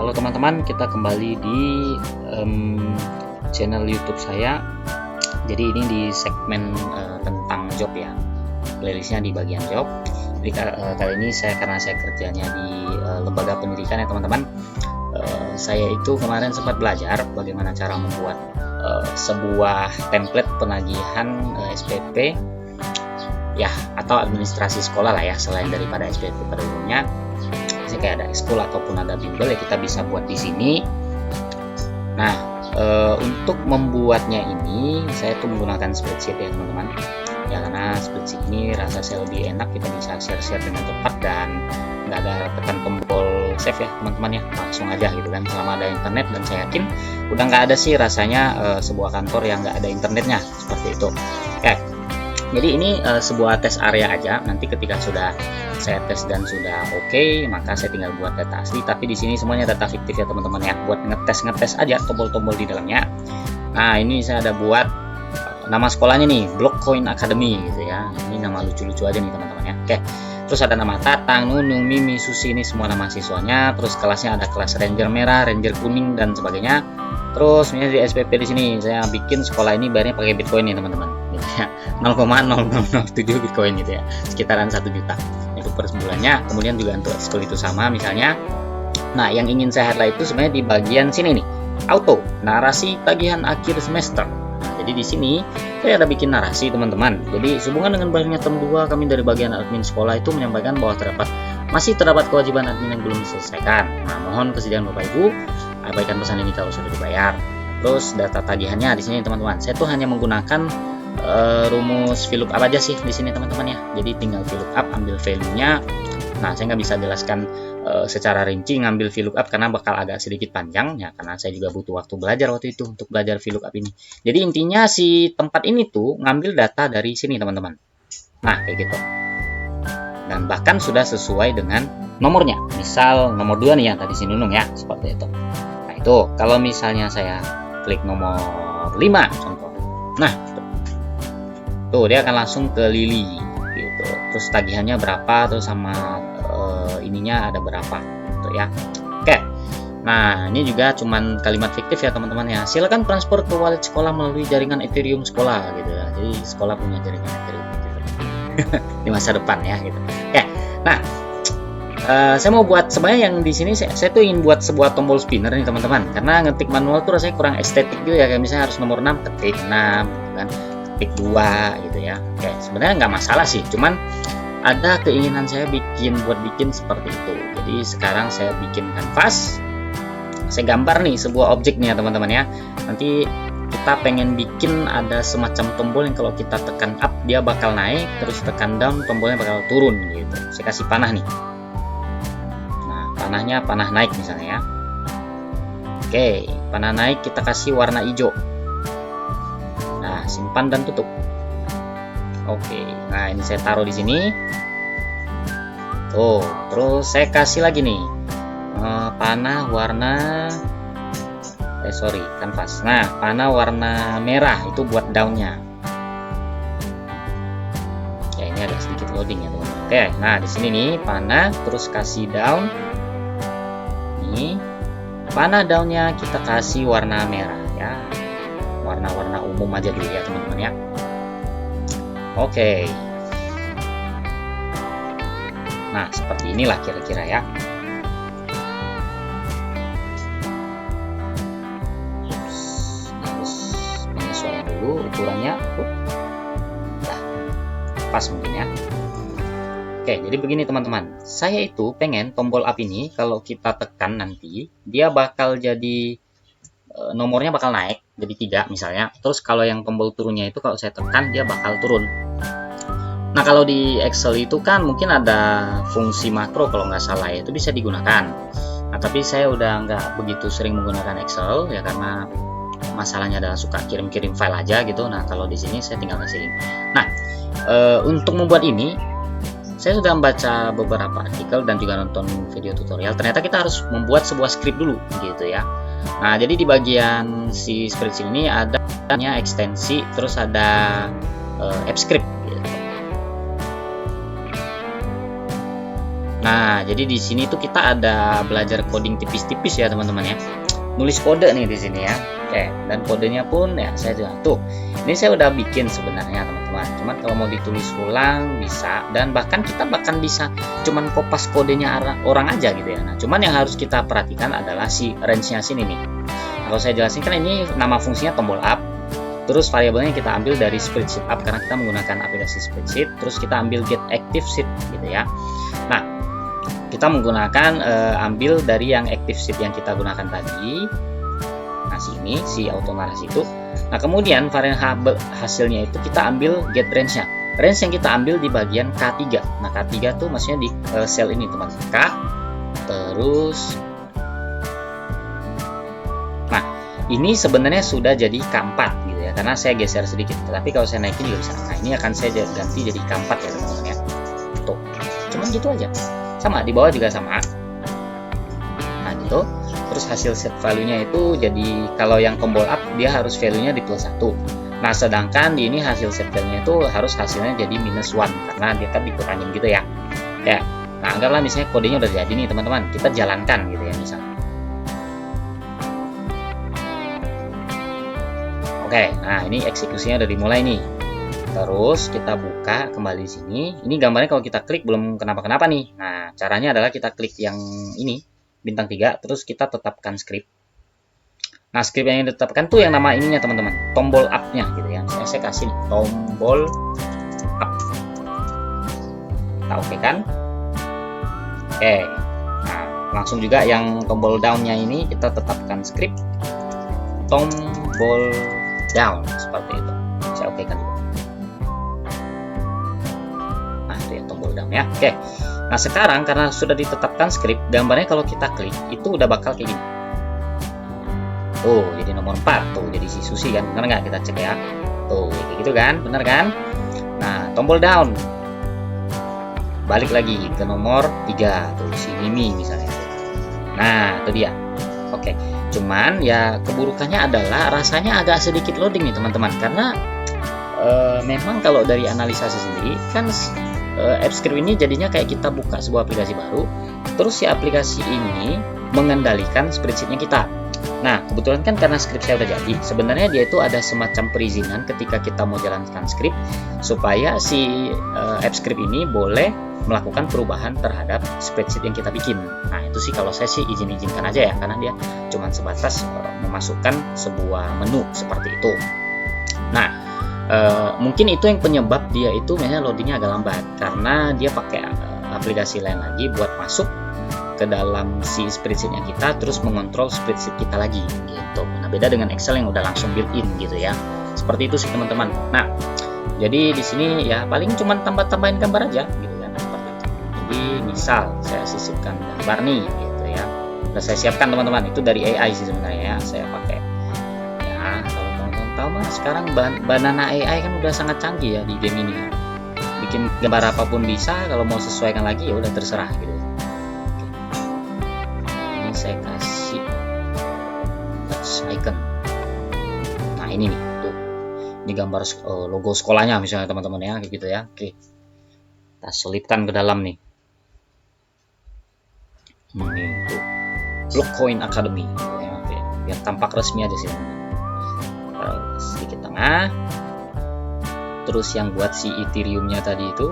Halo teman-teman, kita kembali di channel YouTube saya. Jadi ini di segmen tentang job ya, playlistnya di bagian job. Jadi kali ini karena saya kerjanya di lembaga pendidikan ya teman-teman. Saya itu kemarin sempat belajar bagaimana cara membuat sebuah template penagihan SPP ya, atau administrasi sekolah lah ya, selain daripada SPP pada umumnya. Misalnya kayak ada ekskul ataupun ada bimbel ya, kita bisa buat di sini. Nah, untuk membuatnya ini saya tuh menggunakan spreadsheet ya teman-teman ya, karena spreadsheet ini rasa saya lebih enak, kita bisa share dengan cepat dan nggak ada tekan tombol save ya teman-teman ya, langsung aja gitu kan, selama ada internet. Dan saya yakin udah nggak ada sih rasanya sebuah kantor yang nggak ada internetnya seperti itu. Oke, jadi ini sebuah tes area aja. Nanti ketika sudah saya tes dan sudah oke, maka saya tinggal buat data asli. Tapi di sini semuanya data fiktif ya teman-teman ya, buat ngetes aja tombol-tombol di dalamnya. Nah, ini saya ada buat nama sekolahnya nih, Blockcoin Academy gitu ya. Ini nama lucu-lucu aja nih teman-teman ya. Oke. Terus ada nama Tatang, Nunung, Mimi, Susi, ini semua nama siswanya. Terus kelasnya ada kelas Ranger merah, Ranger kuning dan sebagainya. Terus misalnya di SPP di sini saya bikin sekolah ini bayarnya pakai Bitcoin nih teman-teman. 0,0007 Bitcoin gitu ya, sekitaran 1 juta itu per bulannya. Kemudian juga untuk ekskul itu sama misalnya. Nah, yang ingin saya highlight itu sebenarnya di bagian sini nih, auto narasi tagihan akhir semester. Nah, jadi di sini saya ada bikin narasi teman-teman. Jadi sehubungan dengan bagian term 2, kami dari bagian admin sekolah itu menyampaikan bahwa masih terdapat kewajiban admin yang belum diselesaikan. Nah, mohon kesediaan Bapak Ibu, abaikan pesan ini kalau sudah dibayar. Terus data tagihannya di sini teman-teman. Saya tuh hanya menggunakan rumus VLOOKUP aja sih di sini teman-teman ya. Jadi tinggal VLOOKUP, ambil value-nya. Nah, saya nggak bisa jelaskan secara rinci ngambil VLOOKUP karena bakal agak sedikit panjang ya, karena saya juga butuh waktu belajar waktu itu untuk belajar VLOOKUP ini. Jadi intinya si tempat ini tuh ngambil data dari sini teman-teman. Nah, kayak gitu. Dan bahkan sudah sesuai dengan nomornya. Misal nomor 2 nih yang tadi si Nunung ya, seperti itu. Nah, itu kalau misalnya saya klik nomor 5 contoh. Nah, tuh dia akan langsung ke Lili gitu. Terus tagihannya berapa, terus sama ininya ada berapa gitu ya. Oke. Nah, ini juga cuman kalimat fiktif ya teman-teman ya. Silakan transfer ke wallet sekolah melalui jaringan Ethereum sekolah gitu ya. Jadi sekolah punya jaringan Ethereum gitu. Di masa depan ya gitu. Oke. Nah, saya mau buat sebenarnya yang di sini saya tuh ingin buat sebuah tombol spinner nih teman-teman. Karena ngetik manual tuh rasanya kurang estetik gitu ya. Kayak misalnya harus nomor 6 ketik 6 gitu kan. Ketik 2 gitu ya. Oke, sebenarnya nggak masalah sih, cuman ada keinginan saya bikin seperti itu. Jadi sekarang saya bikin kanvas, saya gambar nih sebuah objek nih ya teman-teman ya. Nanti kita pengen bikin ada semacam tombol yang kalau kita tekan up dia bakal naik, terus tekan down tombolnya bakal turun gitu. Saya kasih panah nih. Nah, panahnya panah naik misalnya ya. Oke, panah naik kita kasih warna hijau. Nah, simpan dan tutup. Oke, nah ini saya taruh di sini. Tuh, terus saya kasih lagi nih panah warna kanvas. Nah, panah warna merah itu buat daunnya. Ya, ini agak sedikit loading ya teman-teman. Oke, nah di sini nih panah, terus kasih daun. Nih, panah daunnya kita kasih warna merah ya. Warna-warna umum aja dulu ya teman-teman ya. Oke. Nah, seperti inilah kira-kira ya. Harus menyesuaikan dulu ukurannya. Nah, pas mungkin ya. Oke, jadi begini teman-teman. Saya itu pengen tombol up ini kalau kita tekan nanti dia bakal jadi nomornya bakal naik jadi 3 misalnya. Terus kalau yang tombol turunnya itu kalau saya tekan dia bakal turun. Nah, kalau di Excel itu kan mungkin ada fungsi makro kalau nggak salah ya, itu bisa digunakan. Nah, tapi saya udah nggak begitu sering menggunakan Excel ya, karena masalahnya adalah suka kirim-kirim file aja gitu. Nah, kalau di sini saya tinggal kasih link. Nah, untuk membuat ini saya sudah membaca beberapa artikel dan juga nonton video tutorial. Ternyata kita harus membuat sebuah script dulu gitu ya. Nah, jadi di bagian si spreadsheet ini ada ekstensi, terus ada app script gitu. Nah, jadi di sini tuh kita ada belajar coding tipis-tipis ya teman-teman ya. Nulis kode nih di sini ya. Oke, dan kodenya pun ya saya juga tuh. Ini saya udah bikin sebenarnya teman-teman. Cuman kalau mau ditulis ulang bisa, dan bahkan kita bisa cuman kopas kodenya orang aja gitu ya. Nah, cuman yang harus kita perhatikan adalah si range-nya sini nih. Kalau saya jelasin kan ini nama fungsinya tombol up. Terus variabelnya kita ambil dari spreadsheet up karena kita menggunakan aplikasi spreadsheet. Terus kita ambil get active sheet gitu ya. Nah, kita menggunakan ambil dari yang active sheet yang kita gunakan tadi. Nah, sini si auto narasi itu. Nah, kemudian variabel hasilnya itu kita ambil get range-nya. Range yang kita ambil di bagian K3. Nah, K3 tuh maksudnya di sel ini teman. K terus. Nah, ini sebenarnya sudah jadi K4 gitu ya, karena saya geser sedikit. Tapi kalau saya naikin juga bisa. Nah, ini akan saya ganti jadi K4 ya teman-teman ya. Tuh, cuman gitu aja. Sama di bawah juga sama. Nah, gitu. Terus hasil set value-nya itu jadi kalau yang tombol up dia harus value-nya di +1. Nah, sedangkan di ini hasil set value-nya itu harus hasilnya jadi -1 karena dia kan dikurangin gitu ya. Ya. Nah, anggaplah misalnya kodenya udah jadi nih teman-teman. Kita jalankan gitu ya misalnya. Oke, nah ini eksekusinya udah dimulai nih. Terus kita buka kembali di sini. Ini gambarnya kalau kita klik belum kenapa-kenapa nih. Nah, caranya adalah kita klik yang ini bintang 3, terus kita tetapkan script. Nah, script yang ditetapkan tuh yang nama ininya teman-teman, tombol up-nya gitu ya. Misalnya saya kasih nih, tombol up. Kita oke kan? Oke. Nah, langsung juga yang tombol down-nya ini kita tetapkan script tombol down seperti itu. Saya oke kan? Nah, itu ya tombol down ya. Oke. Nah, sekarang karena sudah ditetapkan script, gambarnya kalau kita klik itu udah bakal kayak gini. Tuh, jadi nomor 4. Tuh, jadi si Susi kan. Bener nggak? Kita cek ya. Tuh, kayak gitu kan. Bener kan? Nah, tombol down. Balik lagi ke nomor 3. Tuh, si Mimi misalnya. Nah, itu dia. Oke. Cuman ya keburukannya adalah rasanya agak sedikit loading nih teman-teman. Karena memang kalau dari analisa sendiri kan AppScript ini jadinya kayak kita buka sebuah aplikasi baru, terus si aplikasi ini mengendalikan spreadsheetnya kita. Nah, kebetulan kan karena script saya udah jadi, sebenarnya dia itu ada semacam perizinan ketika kita mau jalankan script supaya si AppScript ini boleh melakukan perubahan terhadap spreadsheet yang kita bikin. Nah, itu sih kalau saya sih izin-izinkan aja ya, karena dia cuma sebatas memasukkan sebuah menu seperti itu. Nah, mungkin itu yang penyebab dia itu memang loadingnya agak lambat karena dia pakai aplikasi lain lagi buat masuk ke dalam si spreadsheetnya kita, terus mengontrol spreadsheet kita lagi gitu. Nah, beda dengan Excel yang udah langsung built-in gitu ya. Seperti itu sih teman-teman. Nah, jadi di sini ya paling cuma tambah-tambahin gambar aja gitu kan, seperti itu. Jadi misal saya sisipkan gambar nih gitu ya. Udah saya siapkan teman-teman, itu dari AI sih sebenarnya ya. Saya pakai ya, kalau teman-teman tahu mah sekarang Banana AI kan udah sangat canggih ya di game ini. Bikin gambar apapun bisa, kalau mau sesuaikan lagi ya udah terserah gitu. Saya kasih touch icon. Nah, ini nih tuh, ini gambar logo sekolahnya misalnya teman-teman ya, kayak gitu ya. Oke, kita selipkan ke dalam nih. Ini tuh Blockcoin Academy ya, biar tampak resmi aja sih. Sedikit tengah, terus yang buat si Ethereum-nya tadi itu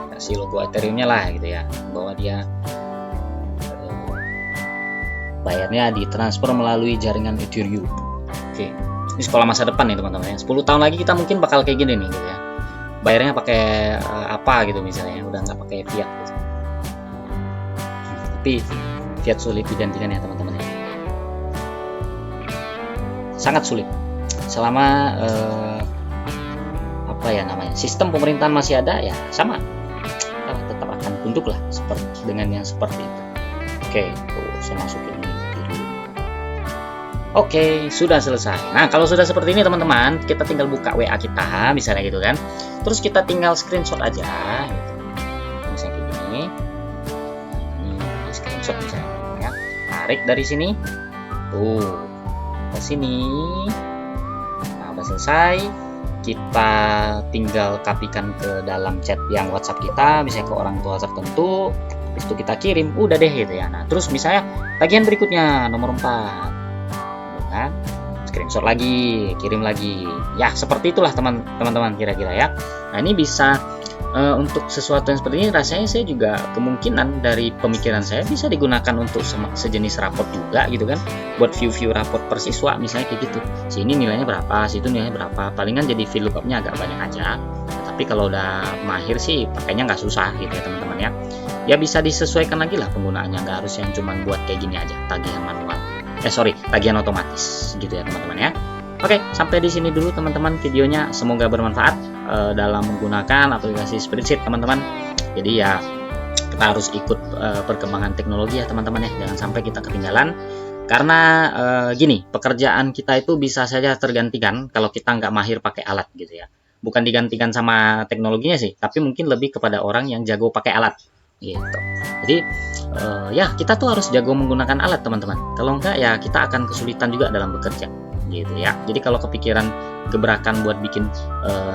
kasih logo Ethereum-nya lah gitu ya, bahwa dia bayarnya ditransfer melalui jaringan Ethereum. Oke, ini sekolah masa depan nih teman-teman ya. 10 tahun lagi kita mungkin bakal kayak gini nih gitu ya. Bayarnya pakai apa gitu misalnya, udah nggak pakai fiat gitu. Tapi fiat sulit digantikan ya teman-teman ya. Sangat sulit. Selama apa ya namanya, sistem pemerintahan masih ada ya sama. Kita tetap akan tunduk lah seperti dengan yang seperti itu. Oke, tuh saya masukin ini. Oke, sudah selesai. Nah, kalau sudah seperti ini teman-teman, kita tinggal buka WA kita, misalnya gitu kan. Terus kita tinggal screenshot aja, gitu. Misalnya kayak gini. Ini screenshot misalnya, ya. Tarik dari sini, tuh ke sini. Nah, udah selesai. Kita tinggal kopikan ke dalam chat yang WhatsApp kita, misalnya ke orang tua tertentu. Habis itu kita kirim, udah deh gitu ya. Nah, terus misalnya tagihan berikutnya nomor 4. Gitu kan? Screenshot lagi, kirim lagi. Ya, seperti itulah teman-teman kira-kira ya. Nah, ini bisa untuk sesuatu yang seperti ini rasanya saya juga kemungkinan dari pemikiran saya bisa digunakan untuk sejenis raport juga gitu kan, buat view raport per siswa misalnya kayak gitu. Sini nilainya berapa, situ nilainya berapa, palingan jadi VLOOKUP-nya agak banyak aja. Tapi kalau udah mahir sih pakainya nggak susah gitu ya teman-teman ya. Ya bisa disesuaikan lagi lah penggunaannya, nggak harus yang cuman buat kayak gini aja, tagihan manual. Tagihan otomatis gitu ya teman-teman ya. Oke, sampai di sini dulu teman-teman videonya. Semoga bermanfaat dalam menggunakan aplikasi spreadsheet teman-teman. Jadi ya kita harus ikut perkembangan teknologi ya teman-teman ya. Jangan sampai kita ketinggalan. Karena gini, pekerjaan kita itu bisa saja tergantikan kalau kita nggak mahir pakai alat gitu ya. Bukan digantikan sama teknologinya sih, tapi mungkin lebih kepada orang yang jago pakai alat gitu. Jadi ya kita tuh harus jago menggunakan alat teman-teman. Kalau enggak ya kita akan kesulitan juga dalam bekerja gitu ya. Jadi kalau kepikiran gebrakan buat bikin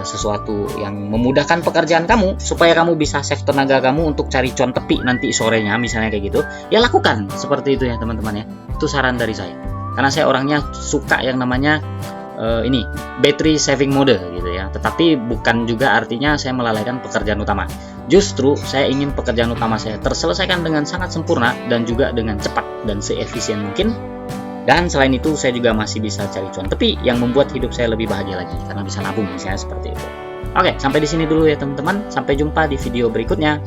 sesuatu yang memudahkan pekerjaan kamu supaya kamu bisa save tenaga kamu untuk cari cuan tepi nanti sorenya misalnya kayak gitu, ya lakukan seperti itu ya teman-teman ya. Itu saran dari saya. Karena saya orangnya suka yang namanya ini battery saving mode gitu ya. Tetapi bukan juga artinya saya melalaikan pekerjaan utama. Justru saya ingin pekerjaan utama saya terselesaikan dengan sangat sempurna dan juga dengan cepat dan seefisien mungkin. Dan selain itu saya juga masih bisa cari cuan tepi yang membuat hidup saya lebih bahagia lagi karena bisa nabung misalnya seperti itu. Oke, sampai di sini dulu ya teman-teman. Sampai jumpa di video berikutnya.